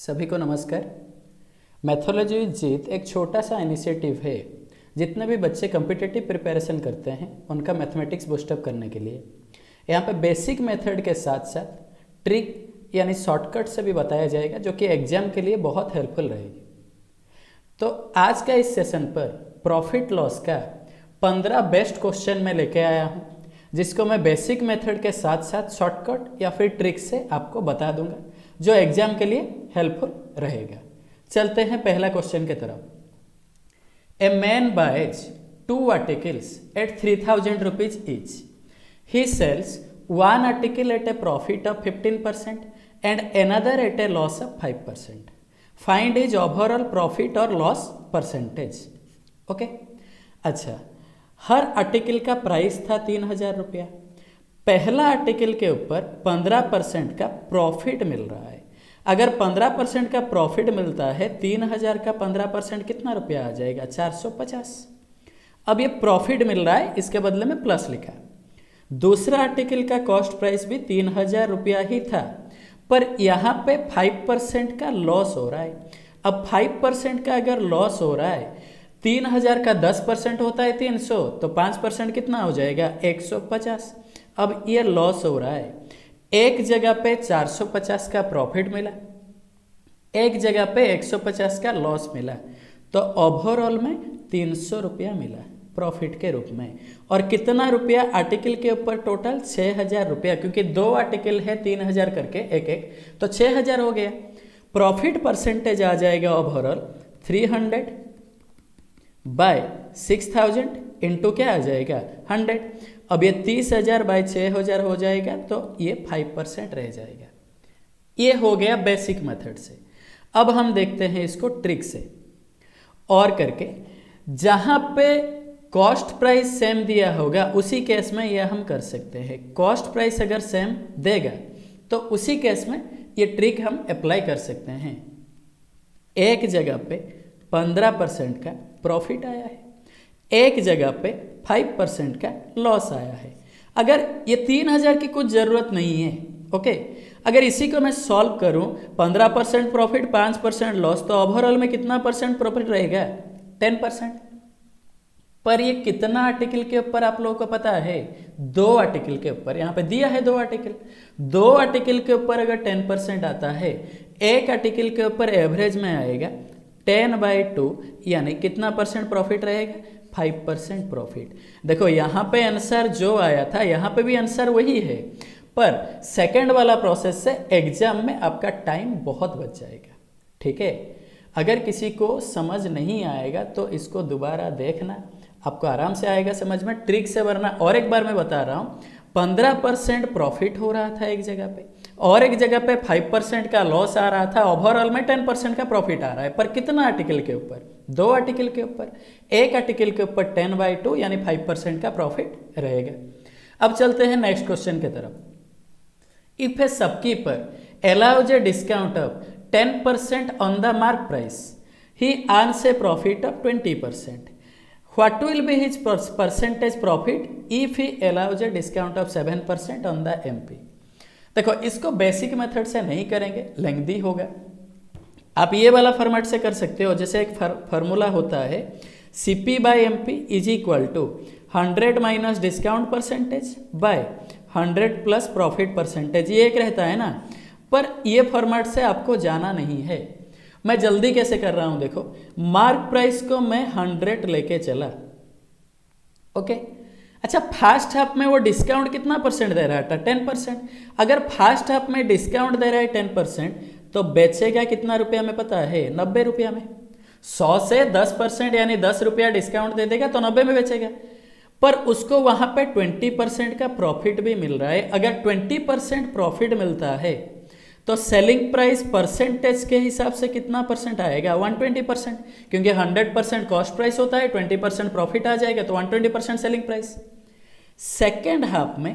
सभी को नमस्कार। मैथोलॉजी विद जीत एक छोटा सा इनिशिएटिव है। जितने भी बच्चे कम्पिटिटिव प्रिपरेशन करते हैं उनका मैथमेटिक्स बूस्टअप करने के लिए यहाँ पे बेसिक मेथड के साथ साथ ट्रिक यानी शॉर्टकट से भी बताया जाएगा, जो कि एग्जाम के लिए बहुत हेल्पफुल रहेगी। तो आज का इस सेशन पर प्रॉफिट लॉस का 15 बेस्ट क्वेश्चन मैं लेके आया हूँ, जिसको मैं बेसिक मेथड के साथ साथ शॉर्टकट या फिर ट्रिक से आपको बता दूंगा, जो एग्जाम के लिए हेल्पफुल रहेगा। चलते हैं पहला क्वेश्चन की तरफ। A man buys 2 articles at 3000 rupees each. He sells 1 article at a profit of 15% and another at a loss of 5%. Find his overall profit और लॉस परसेंटेज। ओके, अच्छा, हर आर्टिकल का प्राइस था 3000 रुपया। पहला आर्टिकल के ऊपर 15% का प्रॉफिट मिल रहा है। अगर 15% का प्रॉफिट मिलता है, 3000 का 15% कितना रुपया आ जाएगा? 450। अब ये प्रॉफिट मिल रहा है, इसके बदले में प्लस लिखा। दूसरा आर्टिकल का कॉस्ट प्राइस भी 3000 रुपया ही था, पर यहाँ पे 5% का लॉस हो रहा है। अब 5% का अगर लॉस हो रहा है, 3000 का 10% होता है 300, तो 5% कितना हो जाएगा? 150। अब ये लॉस हो रहा है। एक जगह पे 450 का प्रॉफिट मिला, एक जगह पे 150 का लॉस मिला, तो ओवरऑल में 300 रुपया मिला प्रॉफिट के रूप में। और कितना रुपया आर्टिकल के ऊपर? टोटल 6000 रुपया, क्योंकि 2 आर्टिकल है 3000 करके एक एक, तो 6000 हो गया। प्रॉफिट परसेंटेज आ जाएगा ओवरऑल 300 बाय 6000 इंटू क्या आ जाएगा? 100। अब ये 30,000 बाय 6000 हो जाएगा, तो ये 5% रह जाएगा। ये हो गया बेसिक मेथड से। अब हम देखते हैं इसको ट्रिक से और करके। जहाँ पे कॉस्ट प्राइस सेम दिया होगा उसी केस में ये हम कर सकते हैं। कॉस्ट प्राइस अगर सेम देगा तो उसी केस में ये ट्रिक हम अप्लाई कर सकते हैं। एक जगह पे 15% का प्रॉफिट आया है, एक जगह पे 5% का लॉस आया है। अगर ये 3000 की कुछ ज़रूरत नहीं है, ओके, अगर इसी को मैं सॉल्व करूं, 15% प्रॉफिट 5% लॉस, तो ओवरऑल में कितना परसेंट प्रॉफिट रहेगा? 10%। पर ये कितना आर्टिकल के ऊपर आप लोगों को पता है? 2 आर्टिकल के ऊपर। यहाँ पे दिया है 2 आर्टिकल। 2 आर्टिकल के ऊपर अगर 10% आता है, एक आर्टिकल के ऊपर एवरेज में आएगा 10/2, यानी कितना परसेंट प्रॉफिट रहेगा? 5% प्रॉफिट। देखो यहाँ पे आंसर जो आया था, यहाँ पे भी आंसर वही है, पर सेकंड वाला प्रोसेस से एग्जाम में आपका टाइम बहुत बच जाएगा। ठीक है, अगर किसी को समझ नहीं आएगा तो इसको दोबारा देखना, आपको आराम से आएगा समझ में, ट्रिक से। वरना और एक बार मैं बता रहा हूँ, 15% प्रॉफिट हो रहा था एक जगह पे, और एक जगह पे 5% का लॉस आ रहा था। ओवरऑल में 10% का प्रॉफिट आ रहा है, पर कितना आर्टिकल के ऊपर? 2 आर्टिकल के ऊपर। एक आर्टिकल के ऊपर 10/2 यानी 5% का प्रॉफिट रहेगा। अब चलते हैं नेक्स्ट क्वेश्चन की तरफ। If A shopkeeper allows a discount of 10% on the mark price, he earns A profit of 20%. What will be his percentage profit if he allows a discount of 7% on the MP? देखो, इसको basic method से नहीं करेंगे, lengthy होगा। आप ये वाला format से कर सकते हो। जैसे एक फार्मूला होता है, CP/MP is equal to 100 minus discount percentage by 100 plus profit percentage. ये एक रहता है ना, पर ये फॉर्मेट से आपको जाना नहीं है। मैं जल्दी कैसे कर रहा हूं, देखो, मार्क प्राइस को मैं 100 लेके चला, ओके। अच्छा, फर्स्ट हाफ में वो डिस्काउंट कितना परसेंट दे रहा था? 10%। अगर फर्स्ट हाफ में डिस्काउंट दे रहा है 10%, तो बेचेगा कितना रुपया में पता है? 90 रुपया में। 100 से 10% यानी 10 रुपया डिस्काउंट दे देगा तो 90 में बेचेगा, पर उसको वहां पे 20% का प्रॉफिट भी मिल रहा है। अगर 20% प्रॉफिट मिलता है तो सेलिंग प्राइस परसेंटेज के हिसाब से कितना परसेंट आएगा? 120%, क्योंकि 100% कॉस्ट प्राइस होता है, 20% प्रॉफिट आ जाएगा, तो 120% सेलिंग प्राइस। सेकेंड हाफ में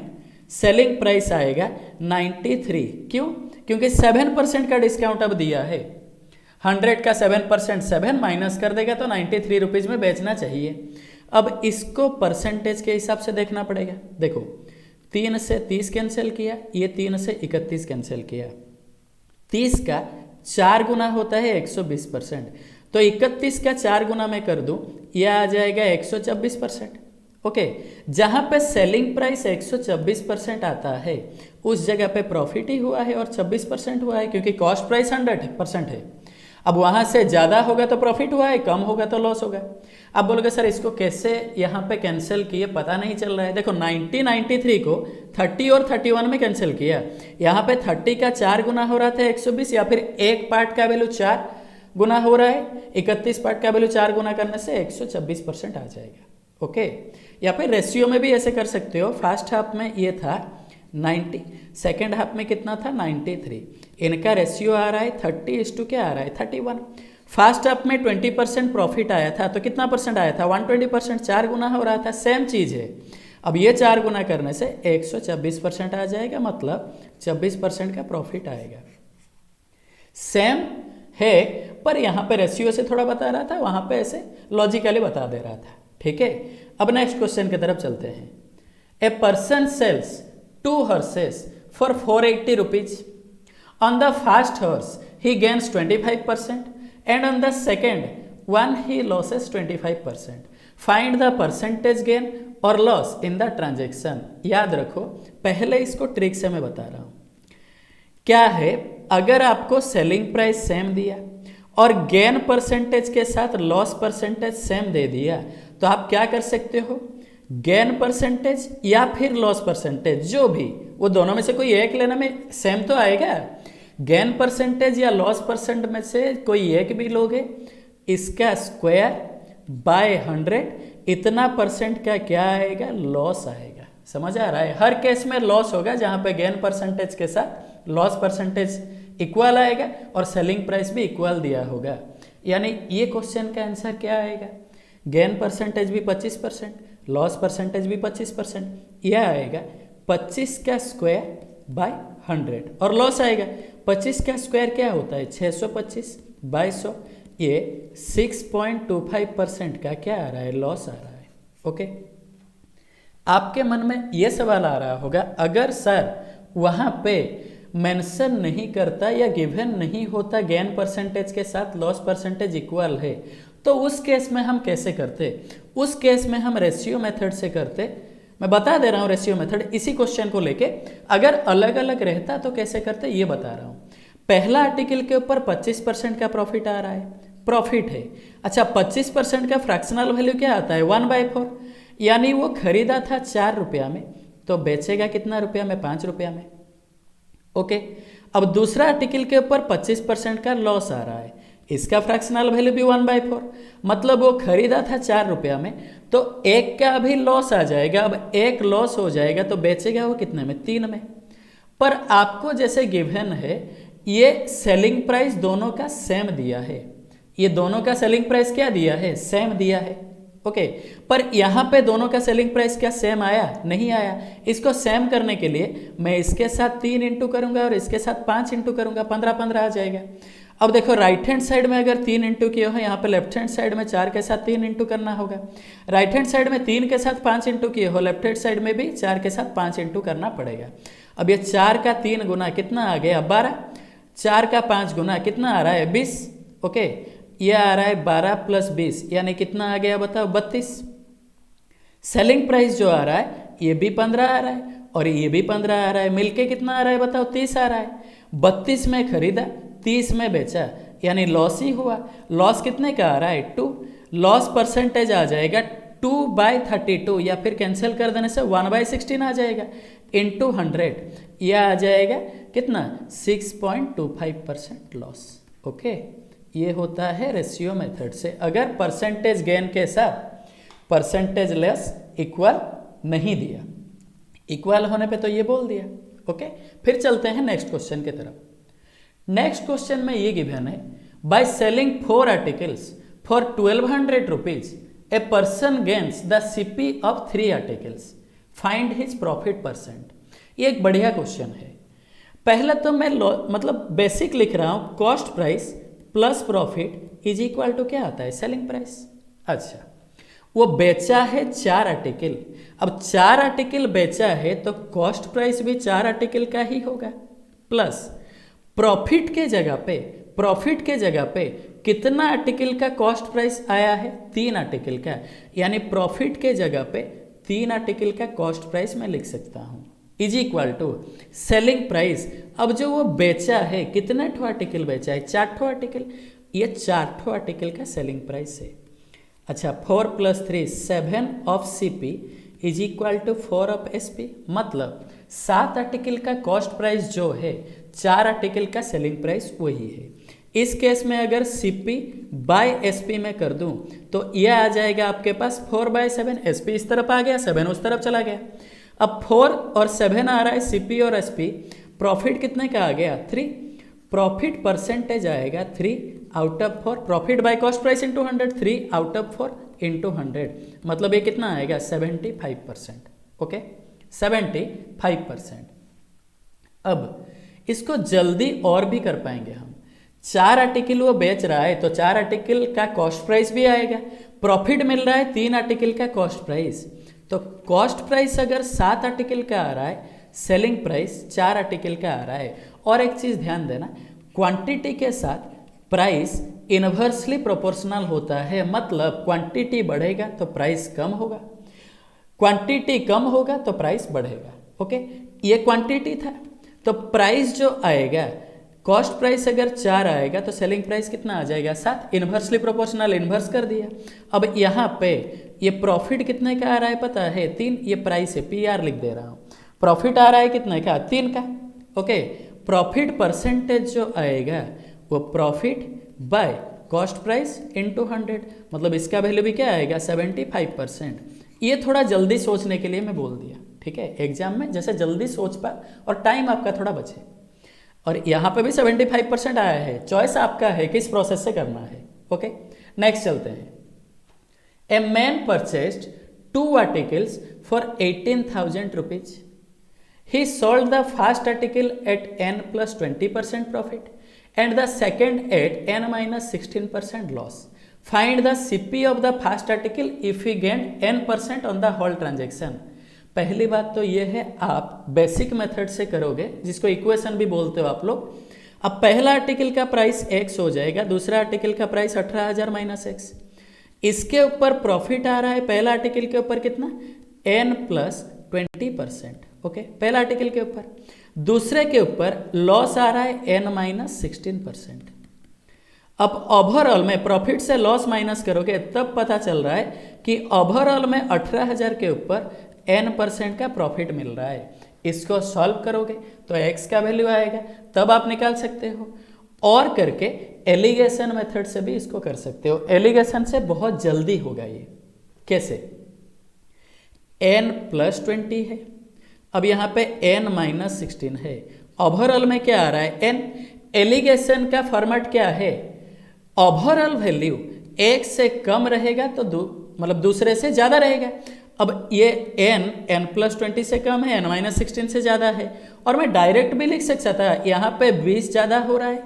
सेलिंग प्राइस आएगा 93। क्यों? क्योंकि 7% का डिस्काउंट अब दिया है। 100 का 7%, 7 माइनस कर देगा तो 93 रुपीज़ में बेचना चाहिए। अब इसको परसेंटेज के हिसाब से देखना पड़ेगा। देखो, 3 से 30 कैंसिल किया, ये 3 से 31 कैंसिल किया, 30 का 4 गुना होता है 120%। तो 31 का 4 गुना मैं कर दूं, यह आ जाएगा 124%। ओके, जहां पे सेलिंग प्राइस 124% आता है उस जगह पे प्रॉफिट ही हुआ है और 26% हुआ है, क्योंकि कॉस्ट प्राइस 100% है। अब वहां से ज़्यादा होगा तो प्रॉफिट हुआ है, कम होगा तो लॉस होगा। अब बोलोगे सर इसको कैसे यहाँ पे कैंसिल किए, पता नहीं चल रहा है। देखो 1993 को 30 और 31 में कैंसिल किया। यहाँ पे 30 का 4 गुना हो रहा था 120, या फिर एक पार्ट का वैल्यू 4 गुना हो रहा है, 31 पार्ट का वैल्यू 4 गुना करने से 126% आ जाएगा। ओके, या फिर रेशियो में भी ऐसे कर सकते हो। फर्स्ट हाफ में ये था 90, सेकेंड हाफ में कितना था 93, इनका रेशियो आ रहा है 30 क्या आ रहा है 31। फर्स्ट हाफ में 20% प्रॉफिट आया था तो कितना परसेंट आया था 120%, 4 गुना हो रहा था। सेम चीज़ है, अब ये 4 गुना करने से 126% आ जाएगा, मतलब 26% का प्रॉफिट आएगा। सेम है, पर यहाँ पे रेशियो से थोड़ा बता रहा था, वहाँ पे ऐसे लॉजिकली बता दे रहा था। ठीक है, अब नेक्स्ट क्वेश्चन की तरफ चलते हैं। A person sells 2 horses for 480 rupees. On the first horse, he gains 25%, and on the second one, he loses 25%. Find the percentage gain or loss in the transaction. याद रखो, पहले इसको ट्रिक से मैं बता रहा हूँ। क्या है, अगर आपको सेलिंग प्राइस सेम दिया और गेन परसेंटेज के साथ लॉस परसेंटेज सेम दे दिया, तो आप क्या कर सकते हो, गेन परसेंटेज या फिर लॉस परसेंटेज, जो भी, वो दोनों में से कोई एक लेने में सेम तो आएगा। गेन परसेंटेज या लॉस परसेंट में से कोई एक भी लोगे, इसका स्क्वायर बाय 100, इतना परसेंट का क्या आएगा, लॉस आएगा। समझ आ रहा है, हर केस में लॉस होगा जहां पे गेन परसेंटेज के साथ लॉस परसेंटेज इक्वल आएगा और सेलिंग प्राइस भी इक्वल दिया होगा। यानी ये क्वेश्चन का आंसर क्या आएगा, गेन परसेंटेज भी 25%, लॉस परसेंटेज भी 25%, यह आएगा 25 का स्क्वायर बाय 100, और लॉस आएगा 25 का स्क्वायर क्या होता है 625 बाय 100, ये 6.25% का क्या आ रहा है, लॉस आ रहा है। ओके, आपके मन में ये सवाल आ रहा होगा, अगर सर वहाँ पे मेंशन नहीं करता या गिवन नहीं होता गेन परसेंटेज के साथ लॉस परसेंटेज इक्वल है, तो उस केस में हम कैसे करते, उस केस में हम रेशियो मेथड से करते। मैं बता दे रहा हूँ रेशियो मेथड, इसी क्वेश्चन को लेके अगर अलग अलग रहता तो कैसे करते ये बता रहा हूँ। पहला आर्टिकल के ऊपर 25% का प्रॉफिट आ रहा है, प्रॉफिट है। अच्छा, 25% का फ्रैक्शनल वैल्यू क्या आता है 1/4, यानी वो खरीदा था 4 रुपया में तो बेचेगा कितना रुपया में, 5 रुपया में। ओके, अब दूसरा आर्टिकल के ऊपर 25% का लॉस आ रहा है, इसका फ्रैक्शनल वैल्यू भी 1/4, मतलब वो खरीदा था 4 रुपया में तो एक का भी लॉस आ जाएगा। अब एक लॉस हो जाएगा तो बेचेगा वो कितने में, 3 में। पर आपको जैसे गिवन है, ये सेलिंग प्राइस दोनों का सेम दिया है, ये दोनों का सेलिंग प्राइस क्या दिया है, सेम दिया है। ओके, पर यहाँ पे दोनों का सेलिंग प्राइस क्या सेम आया, नहीं आया। इसको सेम करने के लिए मैं इसके साथ 3 इंटू करूंगा और इसके साथ 5 इंटू करूंगा, 15 आ जाएगा। अब देखो राइट हैंड साइड में अगर 3 इंटू किए हो, यहाँ पे लेफ्ट हैंड साइड में 4 के साथ 3 इंटू करना होगा। राइट हैंड साइड में 3 के साथ 5 इंटू किए हो, लेफ्ट हैंड साइड में भी 4 के साथ 5 इंटू करना पड़ेगा। अब ये 4 का 3 गुना कितना आ गया 12, 4 का 5 गुना कितना आ रहा है 20। ओके, यह आ रहा है 12 प्लस 20 यानी कितना आ गया बताओ 32। सेलिंग प्राइस जो आ रहा है ये भी 15 आ रहा है और ये भी 15 आ रहा है, मिलके कितना आ रहा है बताओ 30 आ रहा है। 32 में खरीदा, 30 में बेचा, यानी लॉस ही हुआ। लॉस कितने का आ रहा है 2, लॉस परसेंटेज आ जाएगा 2/32, या फिर कैंसिल कर देने से 1/16 आ जाएगा इंटू 100, यह आ जाएगा कितना 6.25% लॉस। ओके, ये होता है रेशियो मेथड से, अगर परसेंटेज गेन के साथ परसेंटेज लेस इक्वल नहीं दिया, इक्वल होने पे तो ये बोल दिया। ओके, फिर चलते हैं नेक्स्ट क्वेश्चन की तरफ। नेक्स्ट क्वेश्चन में ये गिवन है, by selling 4 articles for 1200 rupees a person gains the CP of 3 articles, find his profit percent. ये एक बढ़िया क्वेश्चन है। पहले तो मैं मतलब बेसिक लिख रहा हूं, cost price plus profit is equal to क्या आता है सेलिंग प्राइस। अच्छा, वो बेचा है 4 आर्टिकल, अब 4 आर्टिकल बेचा है तो कॉस्ट प्राइस भी 4 आर्टिकल का ही होगा, प्लस प्रॉफिट के जगह पे प्रॉफिट के जगह पे कितना आर्टिकल का कॉस्ट प्राइस आया है, 3 आर्टिकल का, यानी प्रॉफिट के जगह पे 3 आर्टिकल का कॉस्ट प्राइस मैं लिख सकता हूँ is equal to selling price. अब जो वो बेचा है, कितने ठो आर्टिकल बेचा है, 4 ठो आर्टिकल, ये 4 ठो आर्टिकल का सेलिंग प्राइस है। अच्छा 4 + 3 7 of CP is equal to 4 of SP, मतलब 7 आर्टिकल का कॉस्ट प्राइस जो है 4 आर्टिकल का सेलिंग प्राइस वही है। इस केस में अगर CP बाय SP में कर दूं तो यह आ जाएगा आपके पास 4/7, SP इस तरफ आ गया, 7 उस तरफ चला गया। अब 4 और 7 आ रहा है, CP और SP, प्रॉफिट कितने का आ गया 3, प्रॉफिट परसेंटेज आएगा 3 out of 4, profit by cost price into 100, 3 out of 4 into 100, मतलब ये कितना आएगा 75%। ओके 75%। अब इसको जल्दी और भी कर पाएंगे हम, 4 आर्टिकल वो बेच रहा है तो 4 आर्टिकल का कॉस्ट प्राइस भी आएगा, प्रॉफिट मिल रहा है 3 आर्टिकल का कॉस्ट प्राइस, तो कॉस्ट प्राइस अगर 7 आर्टिकल का आ रहा है, सेलिंग प्राइस 4 आर्टिकल का आ रहा है। और एक चीज़ ध्यान देना, क्वांटिटी के साथ प्राइस इनवर्सली प्रोपोर्शनल होता है, मतलब क्वांटिटी बढ़ेगा तो प्राइस कम होगा, क्वांटिटी कम होगा तो प्राइस बढ़ेगा। ओके ये क्वांटिटी था, तो प्राइस जो आएगा, कॉस्ट प्राइस अगर 4 आएगा तो सेलिंग प्राइस कितना आ जाएगा 7, इनवर्सली प्रोपोर्शनल, इन्वर्स कर दिया। अब यहाँ पे ये प्रॉफिट कितने का आ रहा है पता है 3, ये प्राइस है, PR लिख दे रहा हूँ, प्रॉफिट आ रहा है कितने का 3 का। ओके प्रॉफिट परसेंटेज जो आएगा वो profit by cost price into 100, मतलब इसका वैल्यू भी क्या आएगा 75%। ये थोड़ा जल्दी सोचने के लिए मैं बोल दिया, ठीक है, एग्जाम में जैसे जल्दी सोच पा और टाइम आपका थोड़ा बचे। और यहाँ पे भी 75% आया है, चॉइस आपका है किस प्रोसेस से करना है। ओके नेक्स्ट चलते हैं। A man purchased 2 articles for 18,000 rupees, he sold the first article at n plus 20% profit and the second at n minus 16% loss. Find the CP of the first article if he gained n% on the whole transaction. पहली बात तो ये है, आप basic method से करोगे जिसको equation भी बोलते हो आप लोग। अब पहला आर्टिकल का प्राइस x हो जाएगा, दूसरा आर्टिकल का प्राइस 18,000 माइनस x, इसके ऊपर प्रॉफिट आ रहा है पहला आर्टिकल के ऊपर कितना n प्लस 20%। ओके पहला आर्टिकल के ऊपर, दूसरे के ऊपर लॉस आ रहा है n माइनस 16%। अब ओवरऑल में प्रॉफिट से लॉस माइनस करोगे तब पता चल रहा है कि ओवरऑल में 18,000 के ऊपर n% का प्रॉफिट मिल रहा है। इसको सॉल्व करोगे तो x का वैल्यू आएगा, तब आप निकाल सकते हो। और करके एलिगेशन मेथड से भी इसको कर सकते हो, एलिगेशन से बहुत जल्दी होगा ये। कैसे, n प्लस 20 है, अब यहाँ पे n माइनस 16 है, ओवरऑल में क्या आ रहा है n, एलिगेशन का फॉर्मेट क्या है, ओवरऑल वैल्यू एक से कम रहेगा तो मतलब दूसरे से ज़्यादा रहेगा। अब ये n प्लस 20 से कम है, n माइनस 16 से ज़्यादा है, और मैं डायरेक्ट भी लिख सकता था, यहाँ पे 20 ज़्यादा हो रहा है,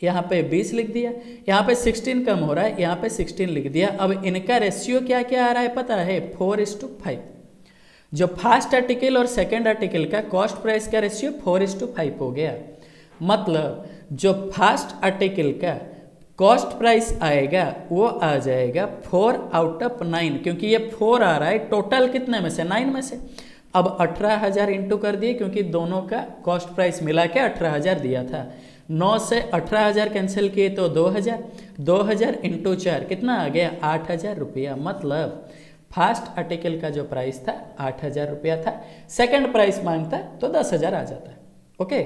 यहाँ पे 20 लिख दिया, यहाँ पे 16 कम हो रहा है, यहाँ पे 16 लिख दिया। अब इनका रेशियो क्या क्या आ रहा है पता है, 4:5। जो फर्स्ट आर्टिकल और सेकंड आर्टिकल का कॉस्ट प्राइस का रेशियो 4:5 हो गया, मतलब जो फर्स्ट आर्टिकल का कॉस्ट प्राइस आएगा वो आ जाएगा 4 आउट ऑफ 9, क्योंकि ये 4 आ रहा है टोटल कितने में से 9 में से। अब 18,000 इंटू कर दिए, क्योंकि दोनों का कॉस्ट प्राइस मिला के 18,000 दिया था, 9 से 18,000 कैंसिल किए तो 2,000, 2,000 इंटू 4 कितना आ गया 8,000 रुपया। मतलब फर्स्ट आर्टिकल का जो प्राइस था 8,000 रुपया था, सेकंड प्राइस मांगता तो 10,000 आ जाता। ओके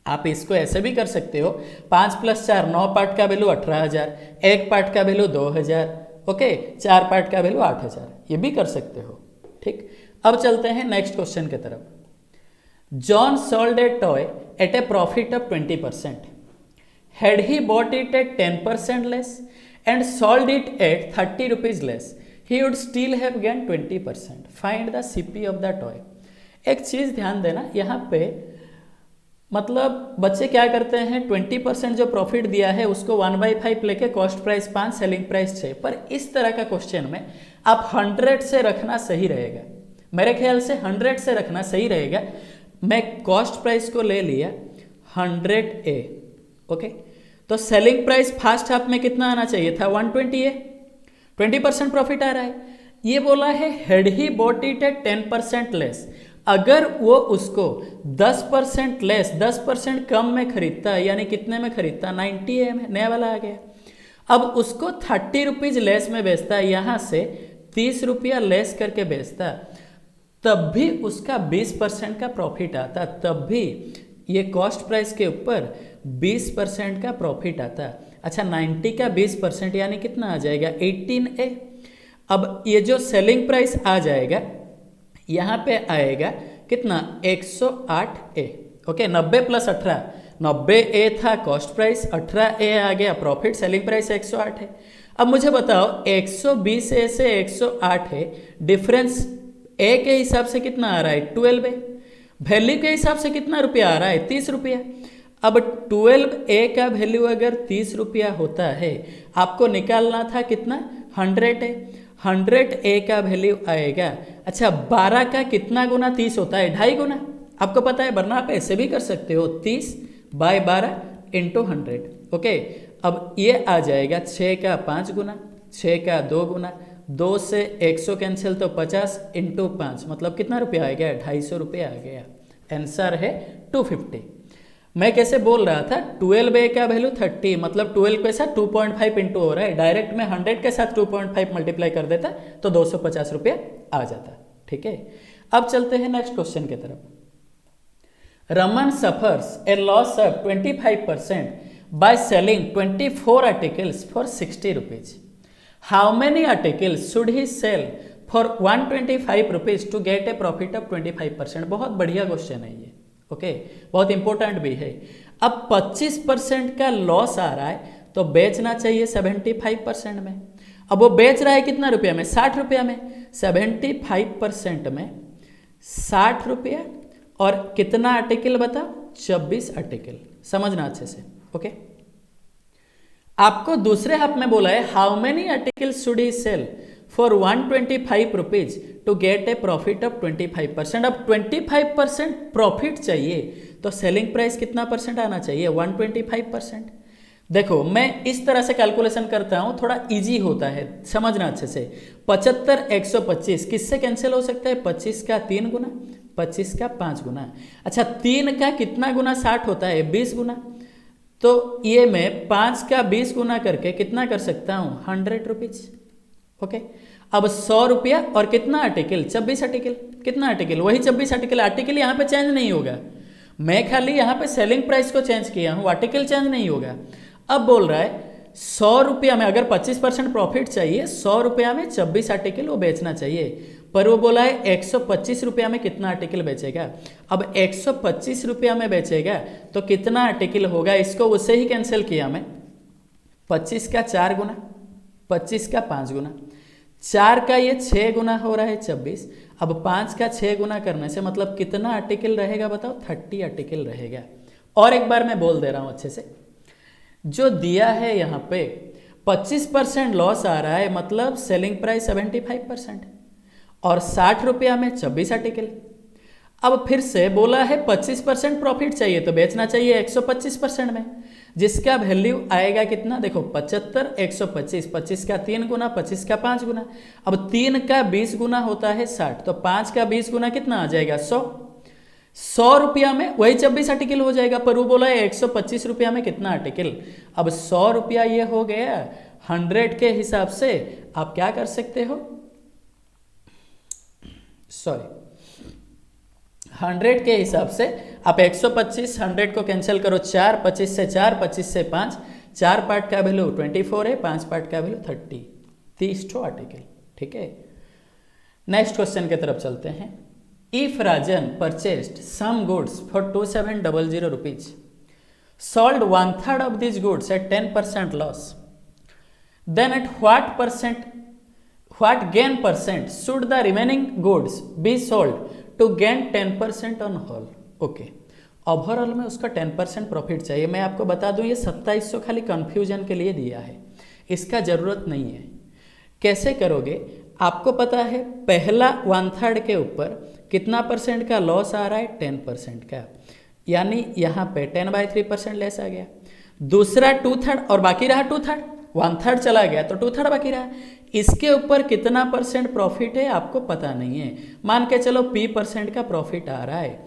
आप इसको ऐसे भी कर सकते हो, 5 + 4 9 पार्ट का वैल्यू 18,000, एक पार्ट का वैल्यू 2,000, ओके 4 पार्ट का वैल्यू 8,000, ये भी कर सकते हो। ठीक, अब चलते हैं नेक्स्ट क्वेश्चन की तरफ। John sold a toy at a profit of 20%, had he bought it at 10% less and sold it at 30 rupees less, he would still have gained 20%. Find the CP of the toy. एक चीज़ ध्यान देना, यहाँ पे मतलब बच्चे क्या करते हैं, 20% जो प्रॉफिट दिया है उसको 1/5 लेके कॉस्ट प्राइस 5, सेलिंग प्राइस 6, पर इस तरह का क्वेश्चन में आप 100 से रखना सही रहेगा, मेरे ख्याल से 100 से रखना सही रहेगा। मैं कॉस्ट प्राइस को ले लिया 100A, ओके, तो सेलिंग प्राइस फर्स्ट हाफ में कितना आना चाहिए था 120 है, 20% प्रॉफिट आ रहा है। ये बोला है had he bought it at 10% less, अगर वो उसको 10% लेस 10% कम में खरीदता है, यानी कितने में खरीदता 90 है, नया वाला आ गया। अब उसको 30 रुपीज लेस में बेचता है, यहाँ से 30 रुपया लेस करके बेचता, तब भी उसका 20% का प्रॉफिट आता, तब भी ये कॉस्ट प्राइस के ऊपर 20% का प्रॉफिट आता। अच्छा 90 का 20% यानी कितना आ जाएगा 18A। अब ये जो सेलिंग प्राइस आ जाएगा यहाँ पे आएगा कितना 108A। ओके 90 + 18, 90A था कॉस्ट प्राइस, 18A आ गया प्रॉफिट, सेलिंग प्राइस 108 है। अब मुझे बताओ 120A से 108 है, डिफरेंस ए के हिसाब से कितना आ रहा है 12A, वैल्यू के हिसाब से कितना रुपया आ रहा है 30 रुपया। अब 12A का वैल्यू अगर 30 रुपया होता है, आपको निकालना था कितना 100A, 100A का वैल्यू आएगा। अच्छा 12 का कितना गुना 30 होता है 2.5 गुना, आपको पता है, वरना आप ऐसे भी कर सकते हो 30/12 × 100। ओके अब ये आ जाएगा 6 का 5 गुना, 6 का 2 गुना, 2 से 100 कैंसिल तो 50 × 5 मतलब कितना रुपया आ गया 250 रुपया आ गया। आंसर है 250। मैं कैसे बोल रहा था 12A का वैल्यू 30, मतलब 12 के साथ 2.5 इंटू हो रहा है, डायरेक्ट में 100 के साथ 2.5 मल्टीप्लाई कर देता तो 250 रुपया आ जाता। ठीक है, अब चलते हैं नेक्स्ट क्वेश्चन की तरफ। Raman suffers a loss of 25% by selling 24 articles for 60 rupees. How many articles should he sell for 125 rupees to get a profit of 25%। बहुत बढ़िया क्वेश्चन है ये। ओके बहुत इंपॉर्टेंट भी है। अब 25% का लॉस आ रहा है तो बेचना चाहिए 75% में। अब वो बेच रहा है कितना रुपया में 60 रुपया में, 75% में 60 रुपया और कितना आर्टिकल बताओ 26 आर्टिकल, समझना अच्छे से। ओके आपको दूसरे हाफ में बोला है how many articles should he sell for 125 rupees to get a profit of 25%। अब 25% प्रॉफिट चाहिए तो सेलिंग प्राइस कितना परसेंट आना चाहिए 125%। देखो मैं इस तरह से कैलकुलेशन करता हूं, थोड़ा इजी होता है, समझना अच्छे से। 75 125 किससे कैंसिल हो सकता है 25 का 3 गुना, 25 का 5 गुना। अच्छा 3 का कितना गुना 60 होता है 20 गुना, तो ये मैं 5 का 20 गुना करके कितना कर सकता हूं 100 रुपीज। ओके अब 100 रुपया और कितना आर्टिकल 26 आर्टिकल, कितना आर्टिकल वही 26 आर्टिकल, आर्टिकल यहाँ पे चेंज नहीं होगा, मैं खाली यहाँ पे सेलिंग प्राइस को चेंज किया हूँ, आर्टिकल चेंज नहीं होगा। अब बोल रहा है 100 रुपया में अगर 25% प्रॉफिट चाहिए 100 रुपया में 26 आर्टिकल वो बेचना चाहिए, पर वो बोला है 125 रुपया में कितना आर्टिकल बेचेगा। अब 125 रुपया में बेचेगा तो कितना आर्टिकल होगा, इसको उससे ही कैंसिल किया मैं, 25 का 4 गुना, 25 का 5 गुना, 4 का ये 6 गुना हो रहा है 26। अब 5 का 6 गुना करने से मतलब कितना आर्टिकल रहेगा बताओ 30 आर्टिकल रहेगा। और एक बार मैं बोल दे रहा हूँ अच्छे से, जो दिया है यहाँ पे 25% लॉस आ रहा है, मतलब सेलिंग प्राइस 75% और 60 रुपया में 26 आर्टिकल। अब फिर से बोला है 25% प्रॉफिट चाहिए तो बेचना चाहिए 125% में, जिसका वैल्यू आएगा कितना देखो 75 125, 25 का 3 गुना, 25 का 5 गुना। अब 3 का 20 गुना होता है 60, तो 5 का 20 गुना कितना आ जाएगा 100। 100 रुपया में वही 26 आर्टिकल हो जाएगा, पर वो बोला है 125 रुपया में कितना आर्टिकल। अब 100 रुपया ये हो गया, 100 के हिसाब से आप क्या कर सकते हो, सॉरी 100 के हिसाब से आप 125 100 को कैंसिल करो, 4 25 से 4 25 से 5, 4 पार्ट का वैल्यू 24 है, 5 पार्ट का वैल्यू 30 ठो आर्टिकल। ठीक है, नेक्स्ट क्वेश्चन की तरफ चलते हैं। If Rajan purchased some goods for 2700 rupees, sold 1/3 of these goods at 10% loss, then at what gain percent should the remaining goods be sold to gain 10% on whole? Okay overall में उसका 10% profit चाहिए। मैं आपको बता दूं ये 2700 खाली कंफ्यूजन के लिए दिया है, इसका ज़रूरत नहीं है। कैसे करोगे, आपको पता है पहला 1/3 के ऊपर कितना परसेंट का लॉस आ रहा है 10% का, यानी यहाँ पे 10/3% लेस आ गया, दूसरा 2/3 और बाकी रहा 2/3, 1/3 चला गया तो 2/3 बाकी रहा। इसके ऊपर कितना % प्रॉफिट है आपको पता नहीं है, मान के चलो P% का प्रॉफिट आ रहा है।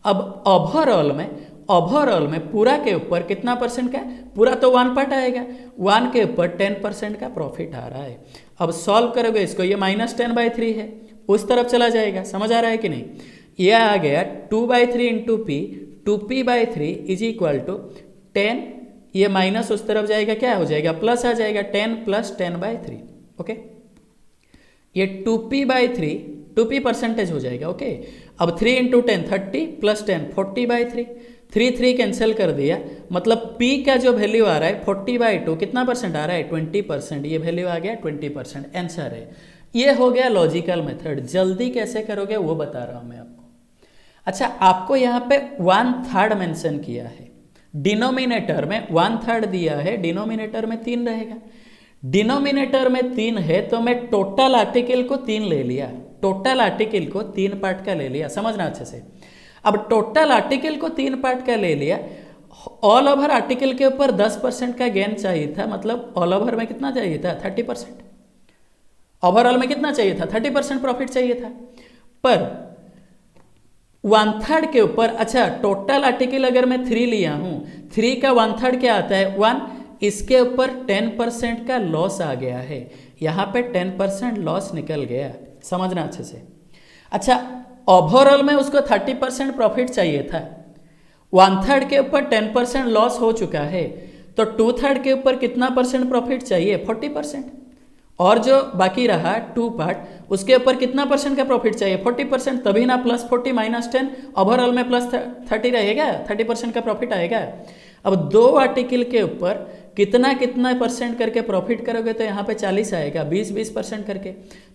अब ओवरऑल में पूरा के ऊपर कितना % का, पूरा तो 1 पार्ट आएगा, 1 के ऊपर 10% का प्रॉफिट आ रहा है। अब सॉल्व करोगे इसको, ये -10/3 है, उस तरफ चला जाएगा, समझ आ रहा है कि नहीं। ये आ गया 2/3 into P, 2P/3 is equal to 10, ये माइनस उस तरफ जाएगा, क्या हो जाएगा, प्लस आ जाएगा, 10 + 10/3। ओके, ये 2P/3, 2P परसेंटेज हो जाएगा। ओके, अब 3 इंटू 10 30 + 10 40/3, 3 कैंसिल कर दिया, मतलब P का जो वैल्यू आ रहा है 40/2 कितना % आ रहा है, 20%, ये वैल्यू आ गया 20%, आंसर है। ये हो गया लॉजिकल मेथड। जल्दी कैसे करोगे वो बता रहा हूं मैं आपको। अच्छा, आपको यहाँ पे 1/3 मेंशन किया है, डिनोमिनेटर में 1/3 दिया है, डिनोमिनेटर में 3 रहेगा। डिनोमिनेटर में 3 है तो मैं टोटल आर्टिकल को 3 ले लिया, टोटल आर्टिकल को 3 पार्ट का ले लिया, समझना अच्छे से। अब टोटल आर्टिकल को 3 पार्ट का ले लिया, ऑल ओवर आर्टिकल के ऊपर 10% का गेन चाहिए था, मतलब ऑल ओवर में कितना चाहिए था, 30%। ओवरऑल में कितना चाहिए था, 30% प्रॉफिट चाहिए था, पर 1/3 के ऊपर, अच्छा टोटल आर्टिकल अगर मैं 3 लिया हूं, 3 का 1/3 क्या आता है, 1, इसके ऊपर 10% का लॉस आ गया है, यहां पे 10% लॉस निकल गया, समझना अच्छे से। अच्छा, ओवरऑल में उसको 30% प्रॉफिट चाहिए था, 1/3 के ऊपर 10% लॉस हो चुका है, तो 2/3 के ऊपर कितना % प्रॉफिट चाहिए, 40%, और जो बाकी रहा 2 पार्ट, उसके ऊपर कितना % का प्रॉफिट चाहिए, 40%, तभी ना +40 - 10 ओवरऑल में +30 रहेगा, 30% का प्रॉफिट आएगा। अब 2 आर्टिकल के ऊपर कितना % करके प्रॉफिट करोगे तो यहाँ पे 40 आएगा, 20% करके,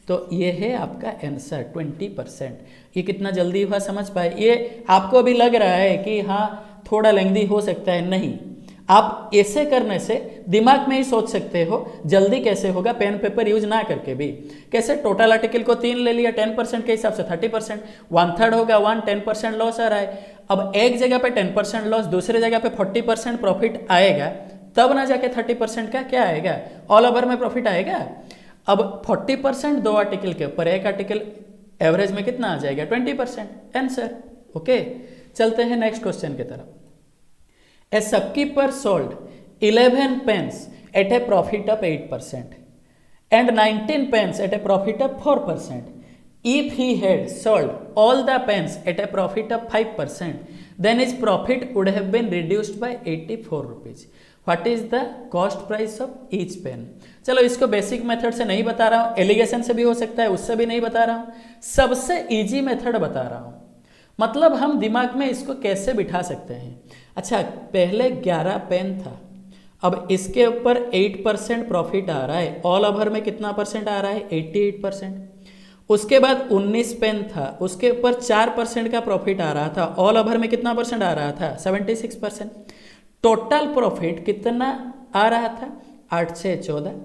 तो ये है आपका आंसर 20%। ये कितना जल्दी हुआ समझ पाए। ये आपको अभी लग रहा है कि हाँ थोड़ा लेंथी हो सकता है, नहीं, आप ऐसे करने से दिमाग में ही सोच सकते हो जल्दी कैसे होगा, पेन पेपर यूज ना करके भी। कैसे, टोटल आर्टिकल को 3 ले लिया, 10% के हिसाब से 30%, 1/3 होगा 1, 10% लॉस आ रहा है। अब एक जगह पे 10% लॉस, दूसरे जगह पे 40% प्रॉफिट आएगा, तब ना जाके 30% का क्या आएगा, ऑल ओवर में प्रॉफिट आएगा। अब 40% 2 आर्टिकल के ऊपर, एक आर्टिकल एवरेज में कितना आ जाएगा, 20%, आंसर। ओके, चलते हैं नेक्स्ट क्वेश्चन की तरफ। A shopkeeper sold 11 pens at a profit of 8% and 19 pens at a profit of 4%. If he had sold all the pens at a profit of 5%, then his profit would have been reduced by 84 rupees. What is the cost price of each pen? चलो इसको basic method से नहीं बता रहा हूँ, allegation से भी हो सकता है, उससे भी नहीं बता रहा हूँ, सबसे इजी मेथड बता रहा हूँ, मतलब हम दिमाग में इसको कैसे बिठा सकते हैं। अच्छा, पहले 11 पेन था, अब इसके ऊपर 8% प्रॉफिट आ रहा है, ऑल ओवर में कितना % आ रहा है, 88%। उसके बाद 19 पेन था, उसके ऊपर 4% का प्रॉफिट आ रहा था, ऑल ओवर में कितना % आ रहा था, 76%। टोटल प्रॉफिट कितना आ रहा था, 8 से 14,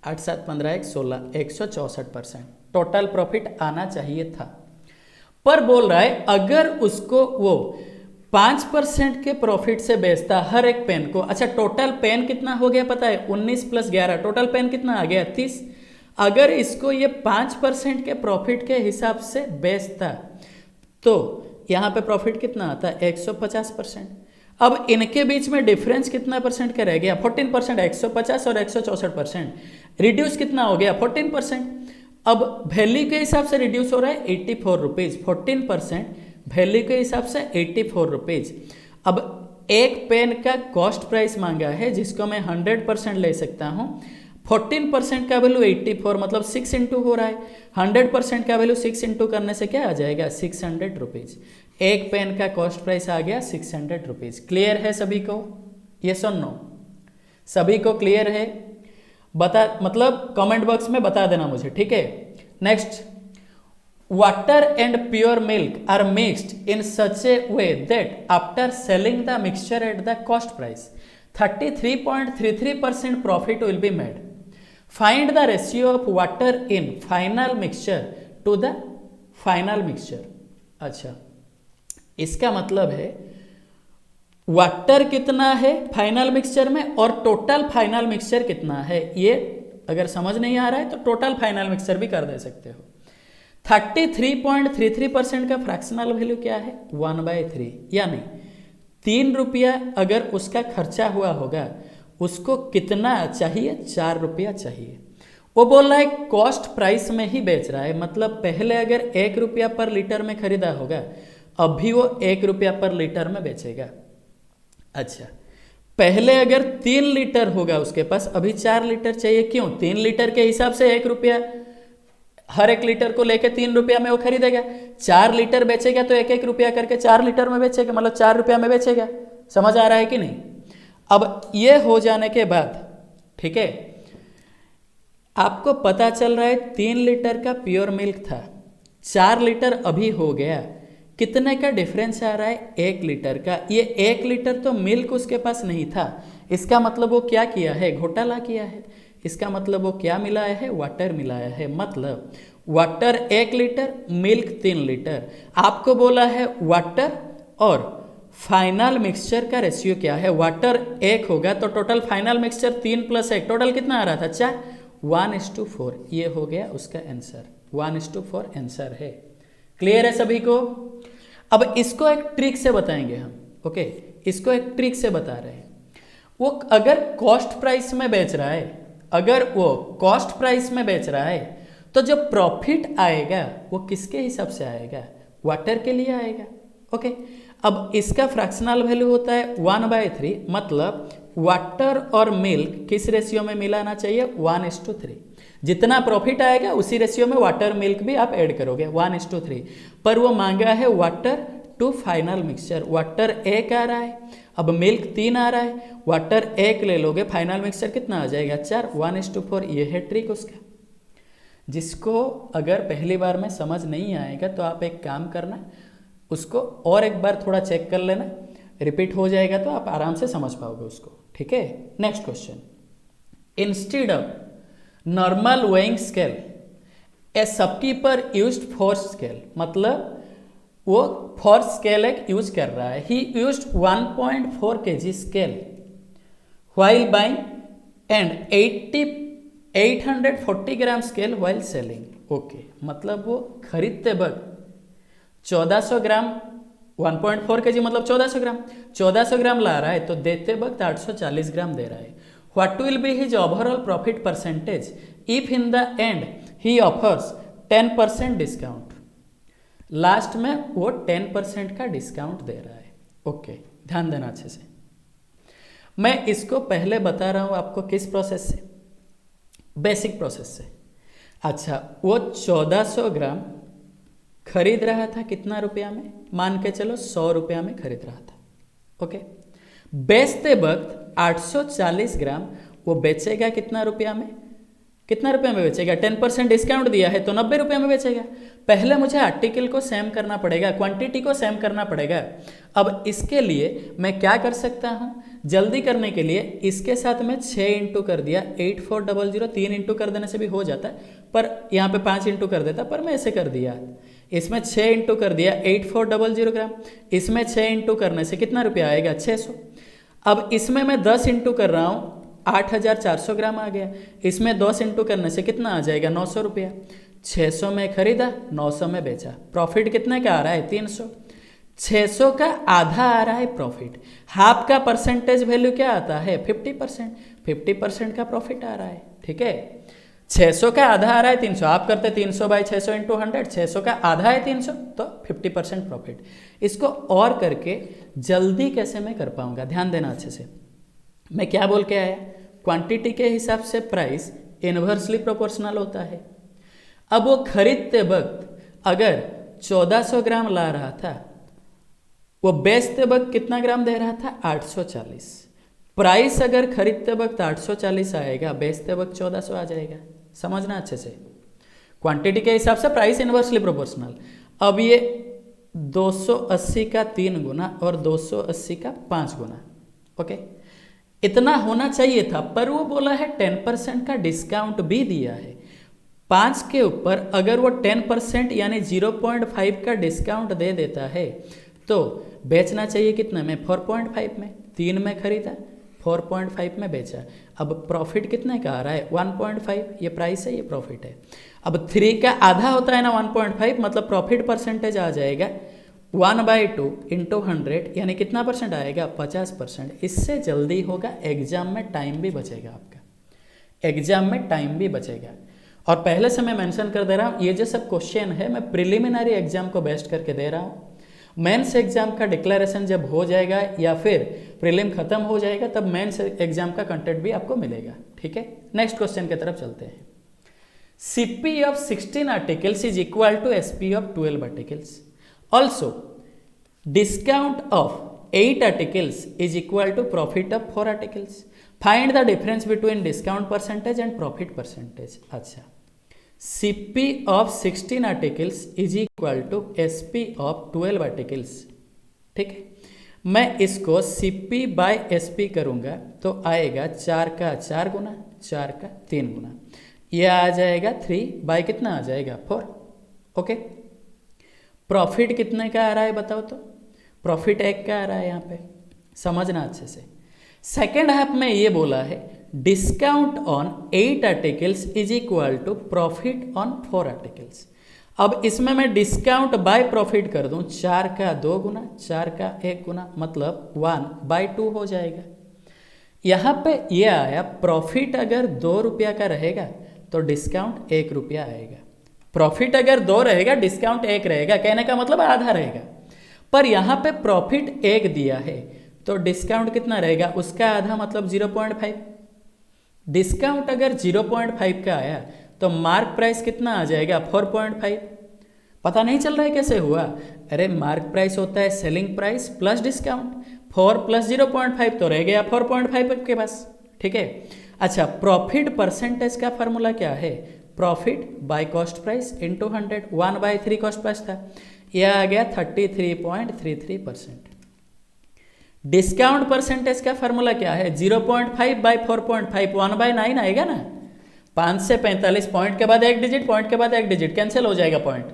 8 7 15 1 16, 164% टोटल प्रॉफिट आना चाहिए था। पर बोल रहा है अगर उसको वो 5% के प्रॉफिट से बेचता हर एक पेन को। अच्छा, टोटल पेन कितना हो गया पता है, 19 + 11, टोटल पेन कितना आ गया, 30। अगर इसको ये 5% के प्रॉफिट के हिसाब से बेचता तो यहाँ पे प्रॉफिट कितना आता है, 150%। अब इनके बीच में डिफरेंस कितना % का रह गया, 14%, 150 और 164%, रिड्यूस कितना हो गया, 14%। अब वैल्यू के हिसाब से रिड्यूस हो रहा है 84 रुपीज़, 14% वैल्यू के हिसाब से 84 रुपीज़। अब एक पेन का कॉस्ट प्राइस मांगा है जिसको मैं 100% ले सकता हूँ, 14% का वैल्यू 84, मतलब 6 इंटू हो रहा है, 100% का वैल्यू 6 इंटू करने से क्या आ जाएगा, 600 रुपीज़। एक पेन का कॉस्ट प्राइस आ गया 600 रुपीज़। क्लियर है सभी को, यस और नो, सभी को क्लियर है, बता, मतलब कमेंट बॉक्स में बता देना मुझे, ठीक है। Next, water and pure milk are mixed in such a way that after selling the mixture at the cost price 33.33% profit will be made. Find the ratio of water in final mixture to the final mixture. अच्छा, इसका मतलब है water कितना है final mixture में और total final mixture कितना है। ये अगर समझ नहीं आ रहा है तो टोटल फाइनल मिक्सचर भी कर दे सकते हो। 33.33% का फ्रैक्शनल वैल्यू क्या है 1/3, यानी 3 रुपया अगर उसका खर्चा हुआ होगा उसको कितना चाहिए 4 रुपया चाहिए। वो बोल रहा है कॉस्ट प्राइस में ही बेच रहा है, मतलब पहले अगर 1 रुपया पर लीटर में खरीदा होगा अभी वो 1 रुपया पर लीटर में बेचेगा। अच्छा, पहले अगर 3 लीटर होगा उसके पास अभी 4 लीटर चाहिए, क्यों 3 लीटर के हिसाब से 1 रुपया हर एक लीटर को लेके 3 रुपया में वो खरीदेगा। 4 लीटर बेचेगा तो 1-1 रुपया करके 4 लीटर में बेचेगा, मतलब 4 रुपया में बेचेगा। समझ आ रहा है कि नहीं। अब ये हो जाने के बाद ठीक है, आपको पता चल रहा है 3 लीटर का प्योर मिल्क था, 4 लीटर अभी हो गया, कितने का डिफरेंस आ रहा है 1 लीटर का। ये 1 लीटर तो मिल्क उसके पास नहीं था, इसका मतलब वो क्या किया है घोटाला किया है। इसका मतलब वो क्या मिलाया है वाटर मिलाया है, मतलब वाटर 1 लीटर मिल्क 3 लीटर। आपको बोला है वाटर और फाइनल मिक्सचर का रेशियो क्या है। वाटर 1 होगा तो टोटल फाइनल मिक्सचर 3 + 1 टोटल कितना आ रहा था 4, 1:4। ये हो गया उसका आंसर, 1:4 आंसर है। क्लियर है सभी को। अब इसको एक ट्रिक से बताएंगे हम। ओके, इसको एक ट्रिक से बता रहे हैं। वो अगर कॉस्ट प्राइस में बेच रहा है, अगर वो कॉस्ट प्राइस में बेच रहा है तो जो प्रॉफिट आएगा वो किसके हिसाब से आएगा वाटर के लिए आएगा। ओके, अब इसका फ्रैक्शनल वैल्यू होता है 1/3, मतलब वाटर और मिल्क किस रेशियो में मिलाना चाहिए 1:3। जितना प्रॉफिट आएगा उसी रेशियो में वाटर मिल्क भी आप ऐड करोगे 1:3। पर वो मांगा है water to final mixture, water 1 आ रहा है, अब मिल्क 3 आ रहा है, वाटर 1 ले लोगे फाइनल मिक्सचर कितना आ जाएगा 4, 1:4। ये है ट्रिक उसका। जिसको अगर पहली बार में समझ नहीं आएगा तो आप एक काम करना, उसको और एक बार थोड़ा चेक कर लेना, रिपीट हो जाएगा तो आप आराम से समझ पाओगे उसको। ठीक है, next question. Instead of normal weighing scale A shopkeeper used force scale, मतलब वो फोर्स स्केल एक यूज कर रहा है। ही used 1.4 kg scale while buying and 840 gram scale while selling. Okay, मतलब वो खरीदते वक्त 1400 ग्राम 1.4 kg मतलब 1400 ग्राम ला रहा है, तो देते वक्त 840 ग्राम दे रहा है। What will be his overall profit percentage if in the and he offers 10% discount. Last में वो 10% का डिस्काउंट दे रहा है। ओके, ध्यान देना अच्छे से। मैं इसको पहले बता रहा हूं आपको किस प्रोसेस से, बेसिक प्रोसेस से। अच्छा, वो 1400 ग्राम खरीद रहा था कितना रुपया में, मान के चलो 100 रुपया में खरीद रहा था। ओके, बेचते वक्त 840 ग्राम वो बेचेगा कितना रुपया में, कितना रुपये में बेचेगा 10% डिस्काउंट दिया है तो 90 रुपये में बेचेगा। पहले मुझे आर्टिकल को सेम करना पड़ेगा, क्वांटिटी को सेम करना पड़ेगा। अब इसके लिए मैं क्या कर सकता हूँ, जल्दी करने के लिए इसके साथ में 6 इंटू कर दिया 8400, 3 इंटू कर देने से भी हो जाता है, पर यहाँ पे 5 इंटू कर देता, पर मैं ऐसे कर दिया। इसमें 6 इंटू कर दिया 8400 ग्राम, इसमें 6 इंटू करने से कितना रुपया आएगा 600। अब इसमें मैं 10 इंटू कर रहा हूँ 8400 ग्राम आ गया, इसमें 10 इंटू करने से कितना आ जाएगा 900 रुपया। 600 में खरीदा 900 में बेचा, प्रॉफिट कितने का आ रहा है 300। 600 का आधा आ रहा है प्रॉफिट। हाफ का परसेंटेज वैल्यू क्या आता है 50%, 50% का प्रॉफिट आ रहा है। ठीक है, 600 का आधा आ रहा है 300, आप करते 300/600 × 100, 600 का आधा है 300 तो 50% प्रॉफिट। इसको और करके जल्दी कैसे मैं कर पाऊंगा, ध्यान देना अच्छे से। मैं क्या बोल के आया, क्वांटिटी के हिसाब से प्राइस इनवर्सली प्रोपोर्शनल होता है। अब वो खरीदते वक्त अगर 1400 ग्राम ला रहा था, वो बेचते वक्त कितना ग्राम दे रहा था 840। प्राइस अगर खरीदते वक्त 840 आएगा, बेचते वक्त 1400 आ जाएगा। समझना अच्छे से, क्वांटिटी के हिसाब से प्राइस इनवर्सली प्रोपोर्शनल। अब ये 280 का 3 गुना और 280 का 5 गुना। ओके, इतना होना चाहिए था, पर वो बोला है 10% का डिस्काउंट भी दिया है। 5 के ऊपर अगर वो 10% यानी 0.5 का डिस्काउंट दे देता है तो बेचना चाहिए कितना में, 4.5 में। 3 में खरीदा, 4.5 में बेचा। अब प्रॉफिट कितने का आ रहा है, 1.5। ये प्राइस है, ये प्रॉफिट है। अब 3 का आधा होता है ना 1.5, मतलब प्रॉफिट परसेंटेज आ जाएगा 1/2 इंटू 100, यानी कितना परसेंट आएगा, 50%। इससे जल्दी होगा, एग्जाम में टाइम भी बचेगा आपका, एग्जाम में टाइम भी बचेगा। और पहले से मैं मेंशन कर दे रहा हूँ, ये जो सब क्वेश्चन है मैं प्रिलिमिनरी एग्जाम को बेस्ट करके दे रहा हूँ। मेंस एग्जाम का डिक्लेरेशन जब हो जाएगा या फिर प्रीलिम खत्म हो जाएगा, तब मेंस एग्जाम का कंटेंट भी आपको मिलेगा। ठीक है, नेक्स्ट क्वेश्चन की तरफ चलते हैं। CP of 16 articles is equal to SP of 12 articles. Also, discount of 8 articles is equal to profit of 4 articles. Find the difference between discount percentage and profit percentage. अच्छा, CP of 16 articles is equal to SP of 12 articles. ठीक है, मैं इसको CP by SP करूँगा तो आएगा 4 का 4 गुना, 4 का 3 गुना, यह आ जाएगा 3 बाय कितना आ जाएगा, 4। ओके, प्रॉफिट कितने का आ रहा है बताओ तो, प्रॉफिट 1 का आ रहा है यहाँ पे, समझना अच्छे से। सेकेंड हाफ में ये बोला है discount on 8 articles is equal to profit on 4 articles. अब इसमें मैं डिस्काउंट बाय प्रॉफिट कर दूं, 4 का 2 गुना, 4 का 1 गुना, मतलब 1/2 हो जाएगा। यहाँ पे ये आया प्रॉफिट अगर 2 रुपया का रहेगा तो डिस्काउंट 1 रुपया आएगा। प्रॉफिट अगर 2 रहेगा, डिस्काउंट 1 रहेगा, कहने का मतलब आधा रहेगा। पर यहाँ पे प्रॉफिट 1 दिया है तो डिस्काउंट कितना रहेगा, उसका आधा, मतलब 0.5। डिस्काउंट अगर 0.5 का आया तो मार्क प्राइस कितना आ जाएगा, 4.5। पता नहीं चल रहा है कैसे हुआ, अरे मार्क प्राइस होता है selling price plus discount, 4 plus 0.5 तो रह गया 4.5 आपके पास। ठीक है, अच्छा, प्रॉफिट परसेंटेज का फॉर्मूला क्या है, profit by cost price into 100, 1/3 cost price था, यह आ गया 33.33%। डिस्काउंट परसेंटेज का फॉर्मूला क्या है, 0.5 बाय 4.5, 1/9 आएगा ना। 5 से 45, पॉइंट के बाद 1 डिजिट, पॉइंट के बाद 1 डिजिट, कैंसिल हो जाएगा पॉइंट।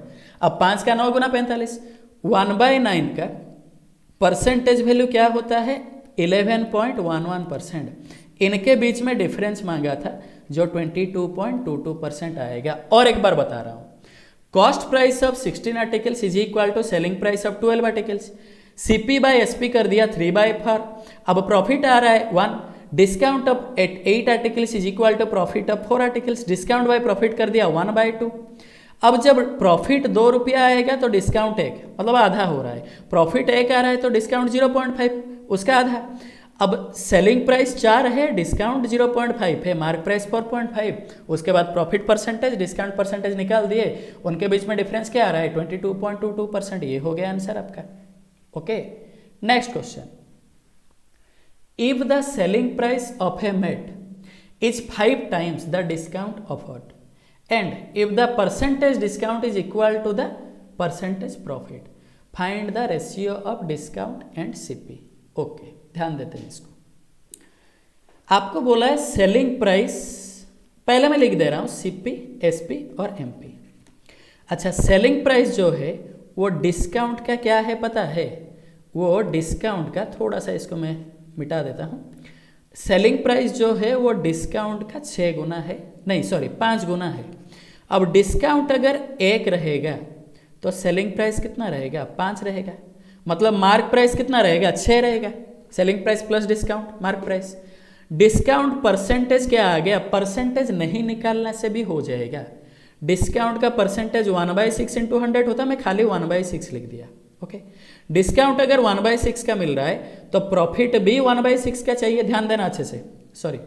अब 5 का 9 गुना 45, 1/9 का परसेंटेज वैल्यू क्या होता है, 11.11%। इनके बीच में डिफरेंस मांगा था जो 22.22% आएगा। और एक बार बता रहा हूँ, cost price of 16 articles is equal to selling price of 12 articles. CP by SP कर दिया 3/4। अब प्रॉफिट आ रहा है 1, discount of 8 articles is equal to profit of 4 articles, discount by profit कर दिया 1/2। अब जब प्रॉफिट 2 रुपया आएगा तो डिस्काउंट 1, मतलब आधा हो रहा है। प्रॉफिट 1 आ रहा है तो डिस्काउंट 0.5, उसका आधा। अब सेलिंग प्राइस 4 है, डिस्काउंट 0.5 है, मार्क प्राइस 4.5, उसके बाद प्रॉफिट परसेंटेज, डिस्काउंट परसेंटेज निकाल दिए, उनके बीच में डिफरेंस क्या आ रहा है, 22.22%। ये हो गया आंसर आपका। Okay, next question, if the selling price of a mat is 5 times the discount offered and if the percentage discount is equal to the percentage profit, find the ratio of discount and CP। Okay, ध्यान देते हैं इसको। आपको बोला है selling price, पहले मैं लिख दे रहा हूं CP, SP और MP। अच्छा, सेलिंग प्राइस जो है वो डिस्काउंट का क्या है पता है, वो डिस्काउंट का, थोड़ा सा इसको मैं मिटा देता हूँ। सेलिंग प्राइस जो है वो डिस्काउंट का 6 गुना है, नहीं सॉरी 5 गुना है। अब डिस्काउंट अगर 1 रहेगा तो सेलिंग प्राइस कितना रहेगा, 5 रहेगा, मतलब मार्क प्राइस कितना रहेगा, 6 रहेगा। Selling price plus discount, mark price. Discount percentage क्या आ गया, परसेंटेज नहीं निकालने से भी हो जाएगा। डिस्काउंट का परसेंटेज 1/6 इंटू 100 होता, मैं खाली 1/6 लिख दिया। ओके, डिस्काउंट अगर 1/6 का मिल रहा है तो प्रॉफिट भी 1/6 का चाहिए, ध्यान देना अच्छे से, सॉरी।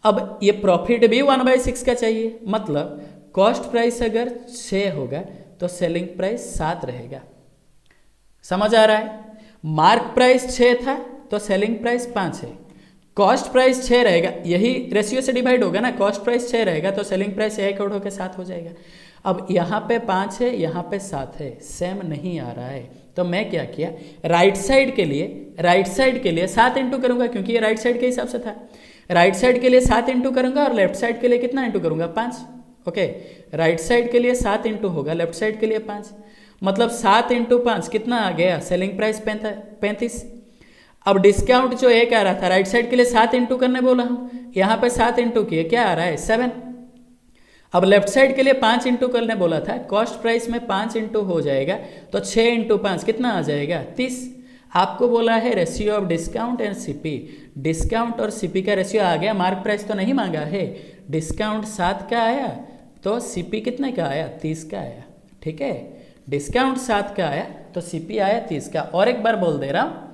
अब ये प्रॉफिट भी 1/6 का चाहिए, मतलब कॉस्ट प्राइस अगर 6 होगा तो सेलिंग प्राइस 7 रहेगा। समझ आ रहा है, मार्क प्राइस 6 था तो सेलिंग प्राइस 5 है, कॉस्ट प्राइस 6 रहेगा, यही रेशियो से डिवाइड होगा ना, कॉस्ट प्राइस 6 रहेगा तो सेलिंग प्राइस 1 और होकर 7 हो जाएगा। अब यहाँ पे 5 है, यहाँ पे 7 है, सेम नहीं आ रहा है, तो मैं क्या किया, राइट साइड के लिए 7 इंटू करूंगा, क्योंकि ये राइट साइड के हिसाब से था। राइट साइड के लिए 7 इंटू करूंगा और लेफ्ट साइड के लिए कितना इंटू करूंगा, 5। ओके, राइट साइड के लिए 7 इंटू होगा, लेफ्ट साइड के लिए 5, मतलब 7 इंटू 5 कितना आ गया, सेलिंग प्राइस 35। अब डिस्काउंट जो एक आ रहा था राइट साइड के लिए 7 इंटू करने बोला हूँ, यहाँ पे 7 इंटू किए, क्या आ रहा है 7। अब लेफ्ट साइड के लिए 5 इंटू करने बोला था, कॉस्ट प्राइस में 5 इंटू हो जाएगा तो 6 इंटू 5 कितना आ जाएगा 30। आपको बोला है ratio of discount and CP, discount और सीपी का रेशियो आ गया, मार्क प्राइस तो नहीं मांगा है, डिस्काउंट 7 का आया तो सीपी कितने का आया 30 का आया, ठीक है। डिस्काउंट 7 का आया तो सीपी आया 30 का। और एक बार बोल दे रहा हूँ,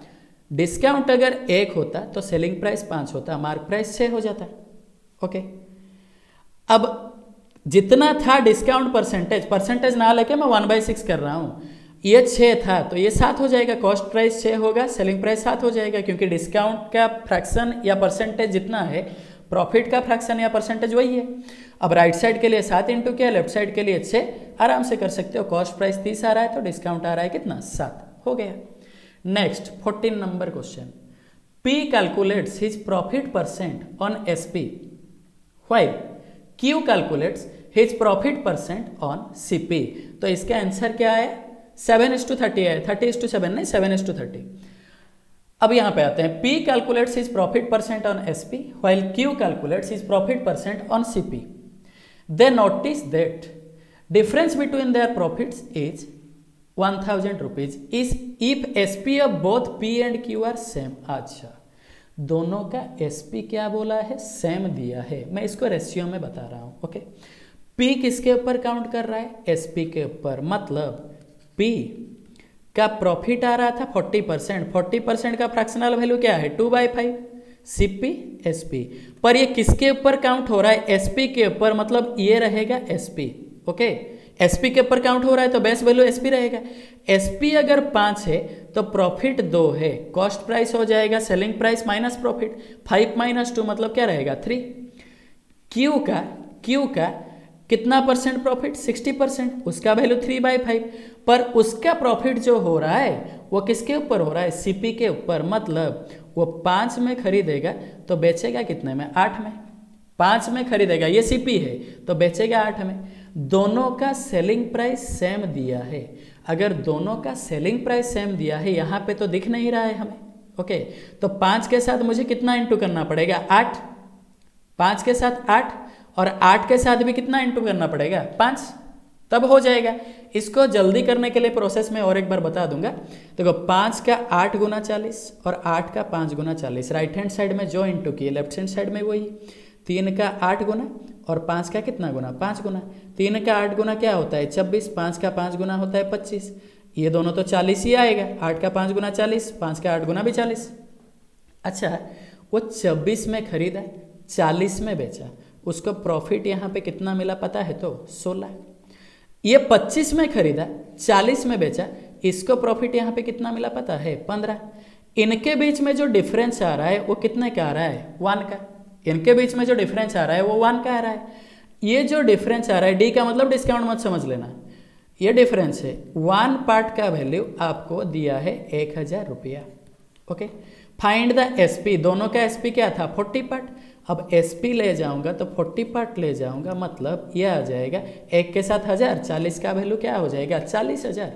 डिस्काउंट अगर 1 होता तो सेलिंग प्राइस 5 होता, मार्क प्राइस 6 हो जाता, ओके। अब जितना था डिस्काउंट परसेंटेज ना लेके मैं 1/6 कर रहा हूँ, ये 6 था तो ये 7 हो जाएगा, कॉस्ट प्राइस 6 होगा, सेलिंग प्राइस 7 हो जाएगा, क्योंकि डिस्काउंट का फ्रैक्शन या परसेंटेज जितना है प्रॉफिट का फ्रैक्शन या परसेंटेज वही है। अब राइट साइड के लिए 7 इंटू किया, लेफ्ट साइड के लिए 6, आराम से कर सकते हो। कॉस्ट प्राइस 30 आ रहा है तो डिस्काउंट आ रहा है कितना 7, हो गया। Next 14 number question, P calculates his profit percent on SP while Q calculates his profit percent on CP। तो इसका आंसर क्या है 7:30 है, 30:7 नहीं 7:30। अब यहां पे आते हैं, P calculates his profit percent on SP while Q calculates his profit percent on CP। They notice that difference between their profits is 1000 rupees is if SP of both P and Q are same। अच्छा, दोनों का SP क्या बोला है, same दिया है, मैं इसको रेशियो में बता रहा हूं, ओके। P किसके ऊपर काउंट कर रहा है, SP के ऊपर, मतलब P का प्रॉफिट आ रहा था 40%, 40% का फ्रैक्शनल वैल्यू क्या है 2/5, CP SP, पर ये किसके ऊपर काउंट हो रहा है, SP के ऊपर, मतलब ये रहेगा SP, ओके। SP के ऊपर काउंट हो रहा है तो बेस वैल्यू SP रहेगा। SP अगर 5 है तो प्रॉफिट 2 है, कॉस्ट प्राइस हो जाएगा सेलिंग प्राइस माइनस प्रॉफिट, 5 - 2 मतलब क्या रहेगा 3। Q का कितना परसेंट प्रॉफिट 60%, उसका वैल्यू 3/5, पर उसका प्रॉफिट जो हो रहा है वो किसके ऊपर हो रहा है, CP के ऊपर, मतलब वो 5 में खरीदेगा तो बेचेगा कितने में 8 में, 5 में खरीदेगा, ये CP है तो बेचेगा 8 में। दोनों का सेलिंग प्राइस सेम दिया है, अगर दोनों का सेलिंग प्राइस सेम दिया है, यहाँ पे तो दिख नहीं रहा है हमें, ओके। तो 5 के साथ मुझे कितना इंटू करना पड़ेगा 8, 5 के साथ 8, और 8 के साथ भी कितना इंटू करना पड़ेगा 5, तब हो जाएगा। इसको जल्दी करने के लिए प्रोसेस में और एक बार बता दूंगा। देखो 5 का 8 गुना 40 और 8 का 5 गुना 40, राइट हैंड साइड में जो इंटू किए लेफ्ट हैंड साइड में वही, 3 का 8 गुना और 5 का कितना गुना 5 गुना, 3 का 8 गुना क्या होता है 26, 5 का 5 गुना होता है 25, ये दोनों तो 40 ही आएगा, 8 का 5 गुना 40, 5 का 8 गुना भी 40। अच्छा, वो 26 में खरीदा 40 में बेचा, उसको प्रॉफिट यहाँ पे कितना मिला पता है तो 16। ये 25 में खरीदा 40 में बेचा, इसको प्रॉफिट यहाँ पे कितना मिला पता है 15। इनके बीच में जो डिफरेंस आ रहा है वो कितने का आ रहा है 1 का, इनके बीच में जो डिफरेंस आ रहा है वो 1 का आ रहा है। ये जो डिफरेंस आ रहा है, डी का मतलब डिस्काउंट मत समझ लेना, ये डिफरेंस है, 1 पार्ट का वैल्यू आपको दिया है 1000 रुपया, ओके। फाइंड द SP, दोनों का SP क्या था 40 पार्ट, अब SP ले जाऊंगा तो 40 पार्ट ले जाऊंगा, मतलब ये आ जाएगा 1 के साथ 1000, 40 का वैल्यू क्या हो जाएगा 40,000,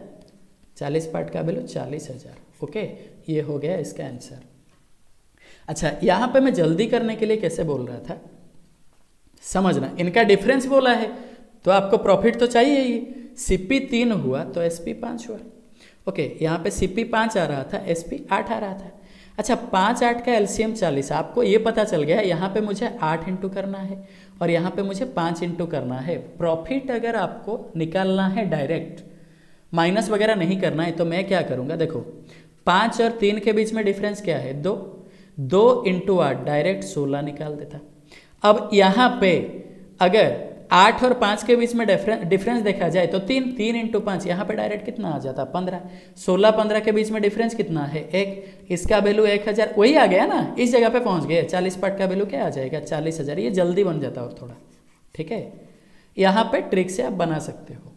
40 पार्ट का वैल्यू 40,000, ओके। ये हो गया इसका आंसर। अच्छा, यहाँ पे मैं जल्दी करने के लिए कैसे बोल रहा था समझना, इनका डिफरेंस बोला है तो आपको प्रॉफिट तो चाहिए ही, CP 3 हुआ तो SP 5 हुआ, ओके। यहाँ पे CP 5 आ रहा था, SP 8 आ रहा था। अच्छा, 5 8 का LCM 40, आपको ये पता चल गया यहाँ पे मुझे 8 इंटू करना है और यहाँ पे मुझे 5 इंटू करना है। प्रॉफिट अगर आपको निकालना है डायरेक्ट, माइनस वगैरह नहीं करना है, तो मैं क्या करूँगा, देखो 5 और 3 के बीच में डिफरेंस क्या है 2, 2 इंटू 8 डायरेक्ट 16 निकाल देता। अब यहाँ पे अगर 8 और 5 के बीच में डिफरेंस देखा जाए तो 3 इंटू 5, यहाँ पे डायरेक्ट कितना आ जाता 15, 16 15 के बीच में डिफरेंस कितना है 1, इसका वैल्यू 1000, वही आ गया ना, इस जगह पे पहुँच गए। 40 पार्ट का वैल्यू क्या आ जाएगा 40,000, ये जल्दी बन जाता और थोड़ा, ठीक है। यहाँ पे ट्रिक से आप बना सकते हो।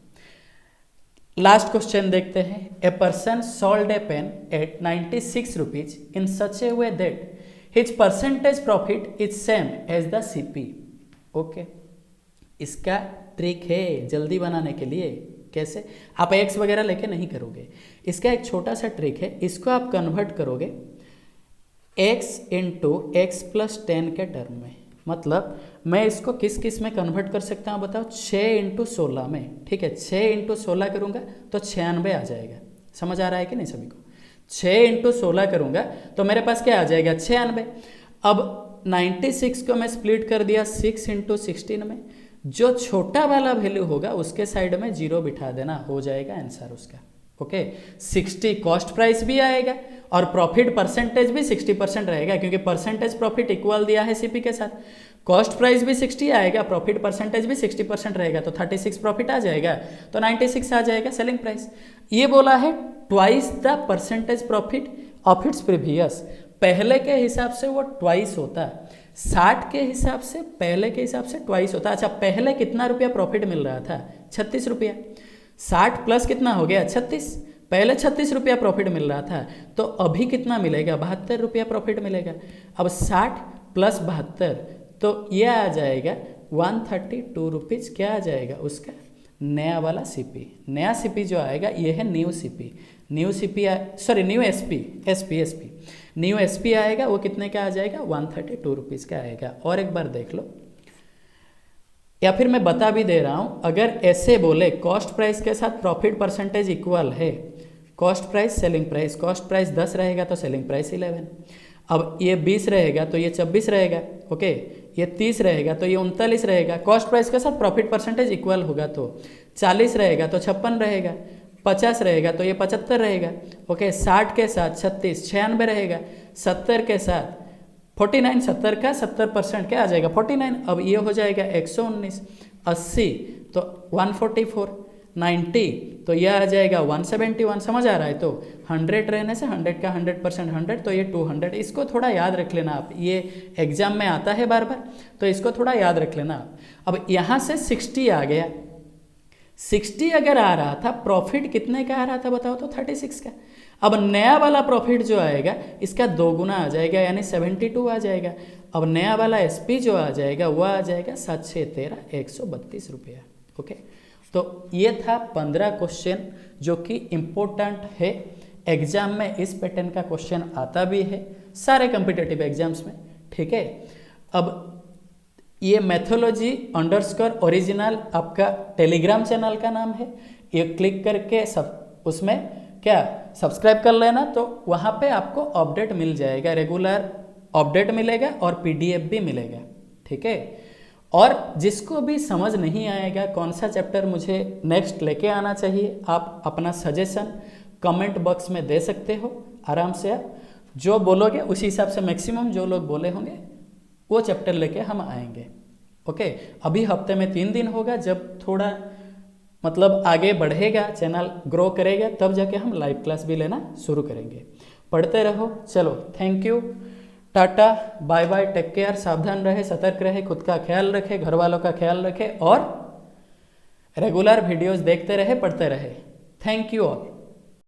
लास्ट क्वेश्चन देखते हैं, a person sold a pen at 96 rupees in such a way that his percentage profit is same as the CP, okay. इसका ट्रिक है जल्दी बनाने के लिए, कैसे? आप एक्स वगैरह लेके नहीं करोगे। इसका एक छोटा सा ट्रिक है, इसको आप कन्वर्ट करोगे एक्स इंटू एक्स प्लस 10 के टर्म में। मतलब मैं इसको किस किस में कन्वर्ट कर सकता हूँ बताओ? 6 इंटू 16 में। ठीक है, 6 इंटू 16 करूँगा तो 96 आ जाएगा। समझ आ रहा है कि नहीं सभी को? 6 इंटू 16 करूँगा तो मेरे पास क्या आ जाएगा? 96। अब 96 को मैं स्प्लिट कर दिया 6 इंटू 16 में। जो छोटा वाला वैल्यू होगा उसके साइड में 0 बिठा देना, हो जाएगा आंसर उसका। ओके, 60 कॉस्ट प्राइस भी आएगा और प्रॉफिट परसेंटेज भी 60% रहेगा, क्योंकि परसेंटेज प्रॉफिट इक्वल दिया है सीपी के साथ। कॉस्ट प्राइस भी 60 आएगा, प्रॉफिट परसेंटेज भी 60% रहेगा, तो 36 प्रॉफिट आ जाएगा, तो 96 आ जाएगा सेलिंग प्राइस। ये बोला है twice the percentage profit of its previous. पहले के हिसाब से वो ट्वाइस होता है, 60 के हिसाब से पहले के हिसाब से ट्वाइस होता है। अच्छा, पहले कितना रुपया प्रॉफिट मिल रहा था? 36 रुपया। 60 प्लस कितना हो गया? 36। पहले 36 रुपया प्रॉफिट मिल रहा था, तो अभी कितना मिलेगा? 72 रुपया प्रॉफिट मिलेगा। अब 60 प्लस 72, तो ये आ जाएगा 132 रुपीज़। क्या आ जाएगा उसका? नया वाला सीपी। नया सीपी जो आएगा ये है new CP. New CP sorry new SP new SP आएगा, वो कितने का आ जाएगा? 132 रुपीज़ का आएगा। और एक बार देख लो, या फिर मैं बता भी दे रहा हूँ, अगर ऐसे बोले कॉस्ट प्राइस के साथ प्रॉफिट परसेंटेज इक्वल है, cost price selling price, cost price 10 रहेगा तो सेलिंग प्राइस 11। अब ये 20 रहेगा तो ये 26 रहेगा। ओके, ये 30 रहेगा तो ये 39 रहेगा। कॉस्ट प्राइस के साथ प्रॉफिट परसेंटेज इक्वल होगा तो 40 रहेगा तो 56 रहेगा, 50 रहेगा तो ये 75 रहेगा। ओके, 60 के साथ 36 96 रहेगा, 70 के साथ 49, 70 का 70% क्या आ जाएगा? 49। अब ये हो जाएगा 119, 80 तो 144, 90 तो यह आ जाएगा 171। समझ आ रहा है? तो 100 रहने से 100 का 100% 100, तो ये 200। इसको थोड़ा याद रख लेना आप, ये एग्जाम में आता है बार बार, तो इसको थोड़ा याद रख लेना आप। अब यहाँ से 60 आ गया, 60 अगर आ रहा था, प्रॉफिट कितने का आ रहा था बताओ तो? 36 का। अब नया वाला प्रॉफिट जो आएगा इसका 2 गुना आ जाएगा, यानी 72 आ जाएगा। अब नया वाला एसपी जो आ जाएगा वो आ जाएगा 7 6 13 132 रुपया। ओके, तो ये था 15 क्वेश्चन जो कि इम्पोर्टेंट है एग्जाम में। इस पैटर्न का क्वेश्चन आता भी है सारे कॉम्पिटिटिव एग्जाम्स में। ठीक है, अब ये मैथोलॉजी अंडरस्कोर ओरिजिनल आपका टेलीग्राम चैनल का नाम है, ये क्लिक करके सब उसमें क्या सब्सक्राइब कर लेना, तो वहाँ पे आपको अपडेट मिल जाएगा, रेगुलर अपडेट मिलेगा और पीडीएफ भी मिलेगा। ठीक है, और जिसको भी समझ नहीं आएगा कौन सा चैप्टर मुझे नेक्स्ट लेके आना चाहिए, आप अपना सजेशन कमेंट बॉक्स में दे सकते हो आराम से। आप जो बोलोगे उसी हिसाब से मैक्सिमम जो लोग बोले होंगे वो चैप्टर लेके हम आएंगे। ओके, अभी हफ्ते में 3 दिन होगा, जब थोड़ा मतलब आगे बढ़ेगा, चैनल ग्रो करेगा, तब जाके हम लाइव क्लास भी लेना शुरू करेंगे। पढ़ते रहो। चलो, thank you, tata, bye bye, take care, सावधान रहे, सतर्क रहे, खुद का ख्याल रखे, घर वालों का ख्याल रखे और रेगुलर वीडियोस देखते रहे, पढ़ते रहे। Thank you all.